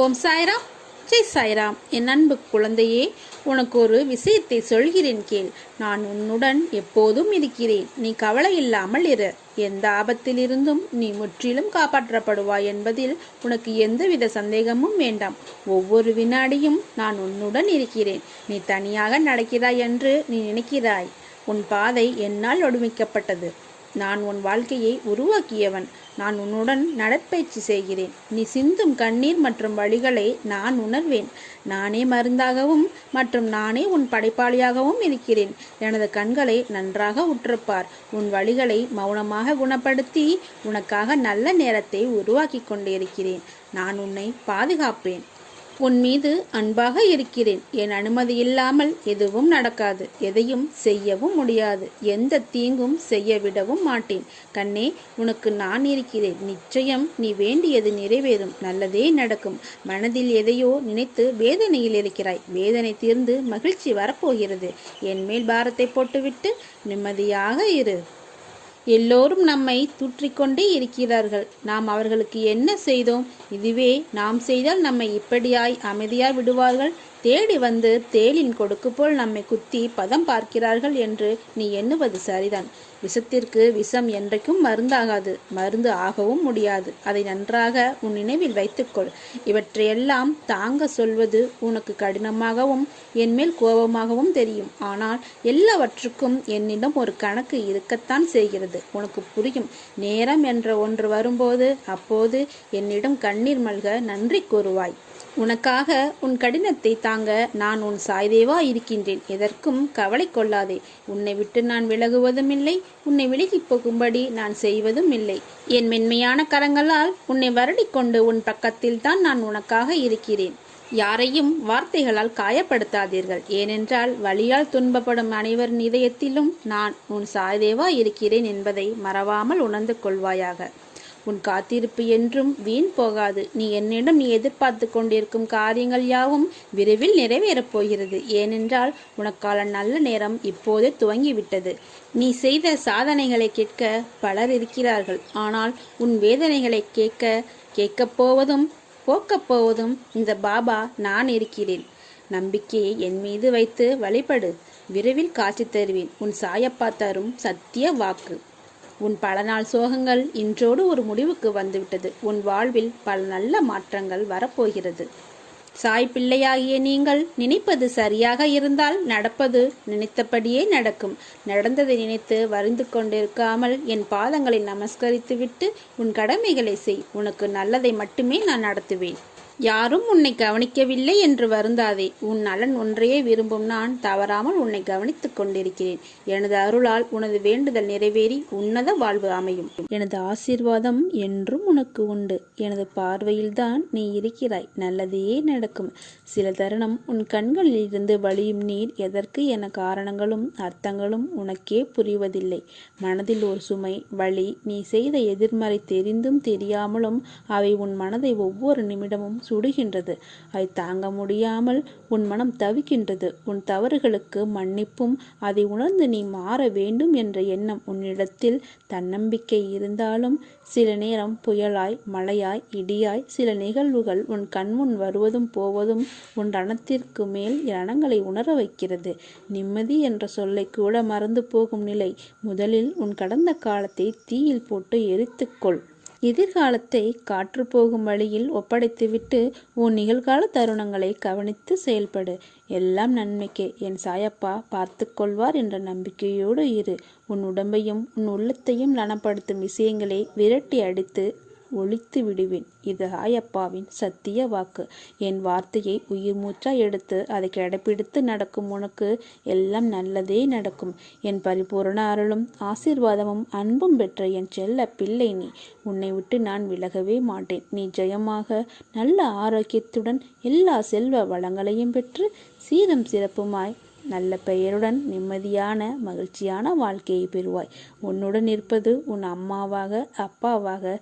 ஓம் சாய்ராம், ஜெய் சாய்ராம். என் அன்பு குழந்தையே, உனக்கு ஒரு விஷயத்தை சொல்கிறேன் கேள். நான் உன்னுடன் எப்போதும் இருக்கிறேன். நீ கவலை இல்லாமல் இரு. எந்த ஆபத்திலிருந்தும் நீ முற்றிலும் காப்பாற்றப்படுவாய் என்பதில் உனக்கு எந்தவித சந்தேகமும் வேண்டாம். ஒவ்வொரு வினாடியும் நான் உன்னுடன் இருக்கிறேன். நீ தனியாக நடக்கிறாய் என்று நீ நினைக்கிறாய். உன் பாதை என்னால் ஒடுமிக்கப்பட்டது. நான் உன் வாழ்க்கையை உருவாக்கியவன். நான் உன்னுடன் நடற்பயிற்சி செய்கிறேன். நீ சிந்தும் கண்ணீர் மற்றும் வழிகளை நான் உணர்வேன். நானே மருந்தாகவும் மற்றும் நானே உன் படைப்பாளியாகவும் இருக்கிறேன். எனது கண்களை நன்றாக உற்றுப்பார். உன் வழிகளை மௌனமாக குணப்படுத்தி உனக்காக நல்ல நேரத்தை உருவாக்கி கொண்டிருக்கிறேன். நான் உன்னை பாதுகாப்பேன். உன் மீது அன்பாக இருக்கிறேன். என் அனுமதி இல்லாமல் எதுவும் நடக்காது. எதையும் செய்யவும் முடியாது. எந்த தீங்கும் செய்ய விடவும் மாட்டேன். கண்ணே, உனக்கு நான் இருக்கிறேன். நிச்சயம் நீ வேண்டியது நிறைவேறும். நல்லதே நடக்கும். மனதில் எதையோ நினைத்து வேதனையில் இருக்கிறாய். வேதனை தீர்ந்து மகிழ்ச்சி வரப்போகிறது. என் மேல் பாரத்தை போட்டுவிட்டு நிம்மதியாக இரு. எல்லோரும் நம்மை தூற்றிக்கொண்டே இருக்கிறார்கள். நாம் அவர்களுக்கு என்ன செய்தோம்? இதுவே நாம் செய்தால் நம்மை இப்படியாய் அமைதியாய் விடுவார்கள்? தேடி வந்து தேளின் கொடுக்கு போல் நம்மை குத்தி பதம் பார்க்கிறார்கள் என்று நீ எண்ணுவது சரிதான். விஷத்திற்கு விஷம் என்றைக்கும் மருந்தாகாது. மருந்து ஆகவும் முடியாது. அதை நன்றாக உன் நினைவில் வைத்துக்கொள். இவற்றையெல்லாம் தாங்க சொல்வது உனக்கு கடினமாகவும் என்மேல் கோபமாகவும் தெரியும். ஆனால் எல்லாவற்றுக்கும் என்னிடம் ஒரு கணக்கு இருக்கத்தான் செய்கிறது. உனக்கு புரியும். நேரம் என்ற ஒன்று வரும்போது அப்போது என்னிடம் கண்ணீர் மல்க நன்றி கூறுவாய். உனக்காக உன் கடினத்தை தாங்க நான் உன் சாய்தேவா இருக்கின்றேன். எதற்கும் கவலை கொள்ளாதே. உன்னை விட்டு நான் விலகுவதும் இல்லை. உன்னை விலகி போகும்படி நான் செய்வதும் இல்லை. என் மென்மையான கரங்களால் உன்னை வருடிக்கொண்டு உன் பக்கத்தில் தான் நான் உனக்காக இருக்கிறேன். யாரையும் வார்த்தைகளால் காயப்படுத்தாதீர்கள். ஏனென்றால் வலியால் துன்பப்படும் அனைவரின் இதயத்திலும் நான் உன் சாய்தேவா இருக்கிறேன் என்பதை மறவாமல் உணர்ந்து கொள்வாயாக. உன் காத்திருப்பு என்றும் வீண் போகாது. நீ எதிர்பார்த்து கொண்டிருக்கும் காரியங்கள் யாவும் விரைவில் நிறைவேறப் போகிறது. ஏனென்றால் உனக்கான நல்ல நேரம் இப்போதே துவங்கிவிட்டது. நீ செய்த சாதனைகளை கேட்க பலர் இருக்கிறார்கள். ஆனால் உன் வேதனைகளை கேட்கப் போவதும் போக்கப் போவதும் இந்த பாபா நான் இருக்கிறேன். நம்பிக்கையை என் மீது வைத்து வழிபடு. விரைவில் காட்சி தருவேன். உன் சாயப்பா தரும் சத்திய வாக்கு. உன் பல நாள் சோகங்கள் இன்றோடு ஒரு முடிவுக்கு வந்துவிட்டது. உன் வாழ்வில் பல நல்ல மாற்றங்கள் வரப்போகிறது. சாய் பிள்ளையாகிய நீங்கள் நினைப்பது சரியாக இருந்தால் நடப்பது நினைத்தபடியே நடக்கும். நடந்ததை நினைத்து வருந்து கொண்டிருக்காமல் என் பாதங்களை நமஸ்கரித்துவிட்டு உன் கடமைகளை செய். உனக்கு நல்லதை மட்டுமே நான் நடத்துவேன். யாரும் உன்னை கவனிக்கவில்லை என்று வருந்தாதே. உன் நலன் ஒன்றையே விரும்பும் நான் தவறாமல் உன்னை கவனித்துக் கொண்டிருக்கிறேன். எனது அருளால் உனது வேண்டுதல் நிறைவேறி உன்னத வாழ்வு அமையும். எனது ஆசீர்வாதம் என்றும் உனக்கு உண்டு. எனது பார்வையில்தான் நீ இருக்கிறாய். நல்லதே நடக்கும். சில தருணம் உன் கண்களில் இருந்து வழியும் நீர் எதற்கு என காரணங்களும் அர்த்தங்களும் உனக்கே புரிவதில்லை. மனதில் ஒரு சுமை, வலி, நீ செய்த எதிர்மறை தெரிந்தும் தெரியாமலும் அவை உன் மனதை ஒவ்வொரு நிமிடமும் சுடுகின்றது. அதை தாங்க முடியாமல் உன் மனம் தவிக்கின்றது. உன் தவறுகளுக்கு மன்னிப்பும் அதை உணர்ந்து நீ மாற வேண்டும் என்ற எண்ணம் உன்னிடத்தில் தன்னம்பிக்கை இருந்தாலும் சில நேரம் புயலாய், மழையாய், இடியாய் சில நிகழ்வுகள் உன் கண்முன் வருவதும் போவதும் உன் ரணத்திற்கு மேல் ரணங்களை உணர வைக்கிறது. நிம்மதி என்ற சொல்லை கூட மறந்து போகும் நிலை. முதலில் உன் கடந்த காலத்தை தீயில் போட்டு எரித்துக்கொள். எதிர்காலத்தை காற்று போகும் வழியில் ஒப்படைத்துவிட்டு உன் நிகழ்கால தருணங்களை கவனித்து செயல்படு. எல்லாம் நன்மைக்கே. என் சாயப்பா பார்த்து கொள்வார் என்ற நம்பிக்கையோடு இரு. உன் உடம்பையும் உன் உள்ளத்தையும் நலப்படுத்தும் விஷயங்களை விரட்டி அடித்து ஒழித்து விடுவேன். இது சாயப்பாவின் சத்திய வாக்கு. என் வார்த்தையை உயிர் மூச்சா எடுத்து அதை கடைப்பிடித்து நடக்கும் உனக்கு எல்லாம் நல்லதே நடக்கும். என் பரிபூரண அருளும் ஆசீர்வாதமும் அன்பும் பெற்ற என் செல்ல பிள்ளை நீ. உன்னை விட்டு நான் விலகவே மாட்டேன். நீ ஜெயமாக நல்ல ஆரோக்கியத்துடன் எல்லா செல்வ வளங்களையும் பெற்று சீரும் சிறப்புமாய் நல்ல பெயருடன் நிம்மதியான மகிழ்ச்சியான வாழ்க்கையை பெறுவாய். உன்னுடன் இருப்பது உன் அம்மாவாக அப்பாவாக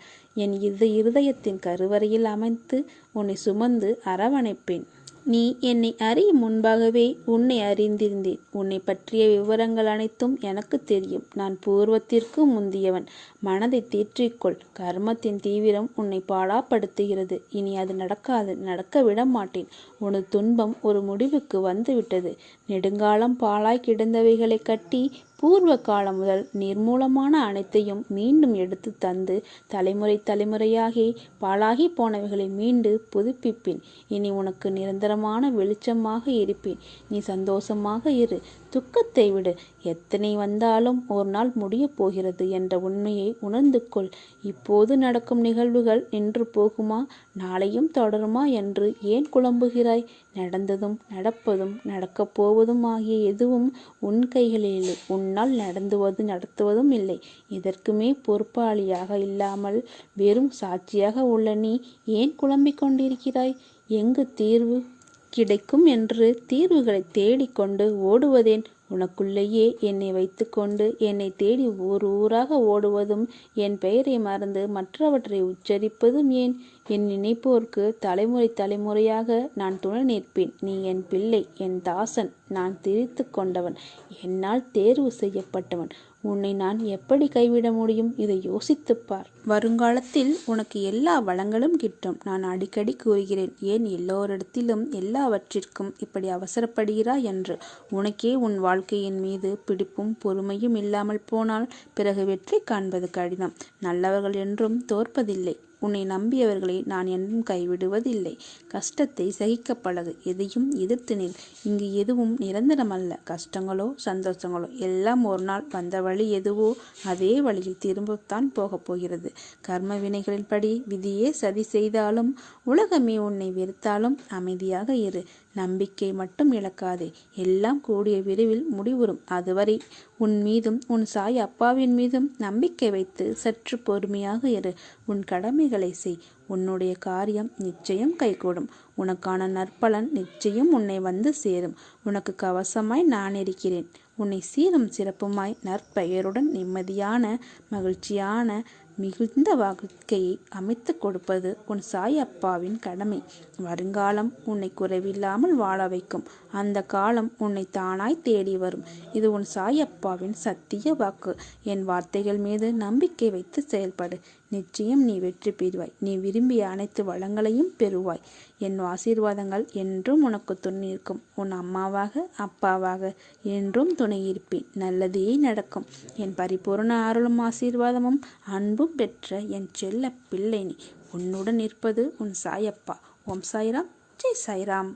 என் இருதயத்தின் கருவறையில் அமைத்து உன்னை சுமந்து அரவணைப்பேன். நீ என்னை அறியும் முன்பாகவே உன்னை அறிந்திருந்தேன். உன்னை பற்றிய விவரங்கள் அனைத்தும் எனக்கு தெரியும். நான் பூர்வத்திற்கு முந்தியவன். மனதை தேற்றிக்கொள். கர்மத்தின் தீவிரம் உன்னை பாடாப்படுத்துகிறது. இனி அது நடக்காது, நடக்க விட மாட்டேன். உனது துன்பம் ஒரு முடிவுக்கு வந்துவிட்டது. நெடுங்காலம் பாழாய் கிடந்தவைகளை கட்டி பூர்வ காலம் முதல் நிர்மூலமான அனைத்தையும் மீண்டும் எடுத்து தந்து தலைமுறை தலைமுறையாகி பாழாகி போனவைகளை மீண்டு புதுப்பிப்பேன். இனி உனக்கு நிரந்தரமான வெளிச்சமாக இருப்பேன். நீ சந்தோஷமாக இரு. துக்கத்தை விடு. எத்தனை வந்தாலும் ஒரு நாள் முடியப் போகிறது என்ற உண்மையை உணர்ந்து கொள். இப்போது நடக்கும் நிகழ்வுகள் நின்று போகுமா, நாளையும் தொடருமா என்று ஏன் குழம்புகிறாய்? நடந்ததும் நடப்பதும் நடக்கப் போவதும் ஆகிய எதுவும் உன் கைகளில் இல்லை. உன்னால் நடத்துவதும் இல்லை. இதற்குமே பொறுப்பாளியாக இல்லாமல் வெறும் சாட்சியாக உள்ள நீ ஏன் குழம்பிக் கொண்டிருக்கிறாய்? எங்கு தீர்வு கிடைக்கும் என்று தீர்வுகளை தேடிக்கொண்டு ஓடுவதேன்? உனக்குள்ளேயே என்னை வைத்துக்கொண்டு என்னை தேடி ஊராக ஓடுவதும், என் பெயரை மறந்து மற்றவற்றை உச்சரிப்பதும் ஏன்? என் நினைப்போர்க்கு தலைமுறை தலைமுறையாக நான் துணை நிற்பேன். நீ என் பிள்ளை, என் தாசன். நான் திரித்து கொண்டவன், என்னால் தேர்வு செய்யப்பட்டவன். உன்னை நான் எப்படி கைவிட முடியும்? இதை யோசித்துப்பார். வருங்காலத்தில் உனக்கு எல்லா வளங்களும் கிட்டும். நான் அடிக்கடி கூறுகிறேன், ஏன் எல்லோரிடத்திலும் எல்லாவற்றிற்கும் இப்படி அவசரப்படுகிறாய் என்று. உனக்கே உன் வாழ்க்கையின் மீது பிடிப்பும் பொறுமையும் இல்லாமல் போனால் பிறகு வெற்றி காண்பது கடினம். நல்லவர்கள் என்றும் தோற்பதில்லை. உன்னை நம்பியவர்களை நான் என்றும் கைவிடுவதில்லை. கஷ்டத்தை சகிக்க பழகு. எதையும் எதிர்த்து நில். இங்கு எதுவும் நிரந்தரமல்ல. கஷ்டங்களோ சந்தோஷங்களோ எல்லாம் ஒரு நாள் வந்த வழி எதுவோ அதே வழியில் திரும்பத்தான் போகப் போகிறது. கர்ம வினைகளின்படி விதியே சதி செய்தாலும், உலகமே உன்னை வெறுத்தாலும் அமைதியாக இரு. நம்பிக்கை மட்டும் இழக்காதே. எல்லாம் கூடிய விரைவில் முடிவுறும். அதுவரை உன் மீதும் உன் சாய் அப்பாவின் மீதும் நம்பிக்கை வைத்து சற்று பொறுமையாக இரு. உன் கடமைகளை செய். உன்னுடைய காரியம் நிச்சயம் கைகூடும். உனக்கான நற்பலன் நிச்சயம் உன்னை வந்து சேரும். உனக்கு கவசமாய் நான் இருக்கிறேன். உன்னை சீரும் சிறப்புமாய் நற்பெயருடன் நிம்மதியான மகிழ்ச்சியான மிகுந்த வாழ்க்கையை அமைத்து கொடுப்பது உன் சாய் அப்பாவின் கடமை. வருங்காலம் உன்னை குறைவில்லாமல் வாழ வைக்கும். அந்த காலம் உன்னை தானாய் தேடி வரும். இது உன் சாய் அப்பாவின் சத்திய வாக்கு. என் வார்த்தைகள் மீது நம்பிக்கை வைத்து செயல்படு. நிச்சயம் நீ வெற்றி பெறுவாய். நீ விரும்பிய அனைத்து வளங்களையும் பெறுவாய். என் ஆசீர்வாதங்கள் என்றும் உனக்கு துணை இருக்கும். உன் அம்மாவாக அப்பாவாக என்றும் துணை இருப்பேன். நல்லதே நடக்கும். என் பரிபூர்ண அருளும் ஆசீர்வாதமும் அன்பும் பெற்ற என் செல்ல பிள்ளை நீ. உன்னுடன் இருப்பது உன் சாயப்பா. ஓம் சாய்ராம். ஜெய் சாய்ராம்.